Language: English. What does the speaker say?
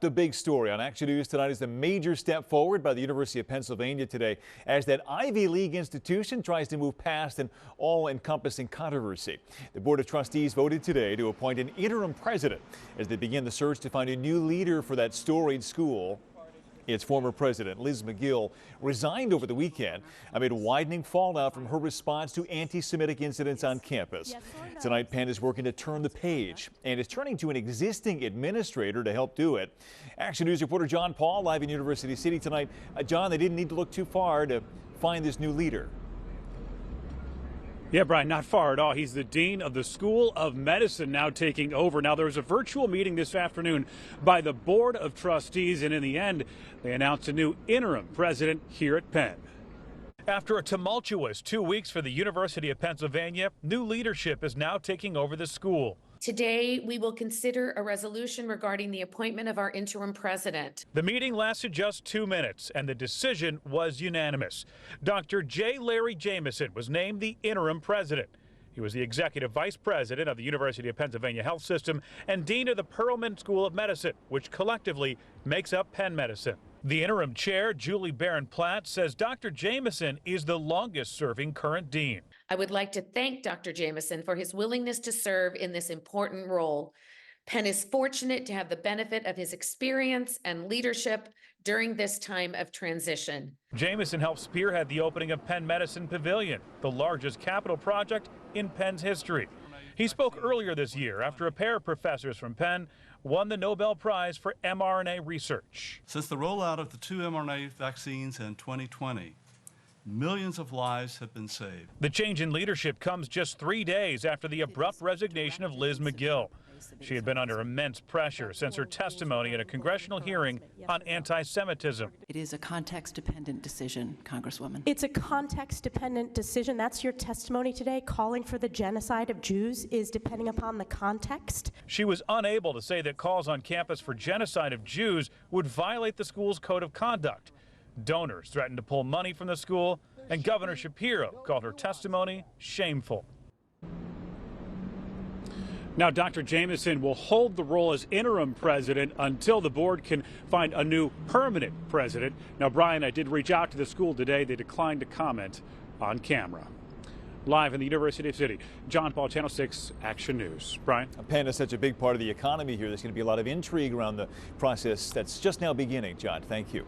The big story on Action News tonight is a major step forward by the University of Pennsylvania today as that Ivy League institution tries to move past an all-encompassing controversy. The Board of Trustees voted today to appoint an interim president as they begin the search to find a new leader for that storied school. Its former president, Liz Magill, resigned over the weekend amid widening fallout from her response to anti-Semitic incidents on campus. Tonight, Penn is working to turn the page and is turning to an existing administrator to help do it. Action News reporter John Paul live in University City tonight. John, they didn't need to look too far to find this new leader. Yeah, Brian, not far at all. He's the dean of the School of Medicine, now taking over. Now, there was a virtual meeting this afternoon by the Board of Trustees, and in the end, they announced a new interim president here at Penn. After a tumultuous 2 weeks for the University of Pennsylvania, new leadership is now taking over the school. Today, we will consider a resolution regarding the appointment of our interim president. The meeting lasted just 2 minutes, and the decision was unanimous. Dr. J. Larry Jamison was named the interim president. He was the executive vice president of the University of Pennsylvania Health System and dean of the Perelman School of Medicine, which collectively makes up Penn Medicine. The interim chair, Julie Barron-Platt, says Dr. Jamison is the longest-serving current dean. I would like to thank Dr. Jamison for his willingness to serve in this important role. Penn is fortunate to have the benefit of his experience and leadership during this time of transition. Jamison helped spearhead the opening of Penn Medicine Pavilion, the largest capital project in Penn's history. He spoke earlier this year after a pair of professors from Penn won the Nobel Prize for mRNA research. Since the rollout of the 2 mRNA vaccines in 2020, millions of lives have been saved. The change in leadership comes just 3 days after the abrupt resignation of Liz Magill. She had been under immense pressure since her testimony at a congressional hearing on anti-Semitism. It is a context-dependent decision, Congresswoman. It's a context-dependent decision. That's your testimony today. Calling for the genocide of Jews is depending upon the context. She was unable to say that calls on campus for genocide of Jews would violate the school's code of conduct. Donors threatened to pull money from the school, and Governor Shapiro called her testimony shameful. Now, Dr. Jamison will hold the role as interim president until the board can find a new permanent president. Now, Brian, I did reach out to the school today. They declined to comment on camera. Live in the University City, John Paul, Channel 6 Action News. Brian? Penn is such a big part of the economy here. There's going to be a lot of intrigue around the process that's just now beginning. John, thank you.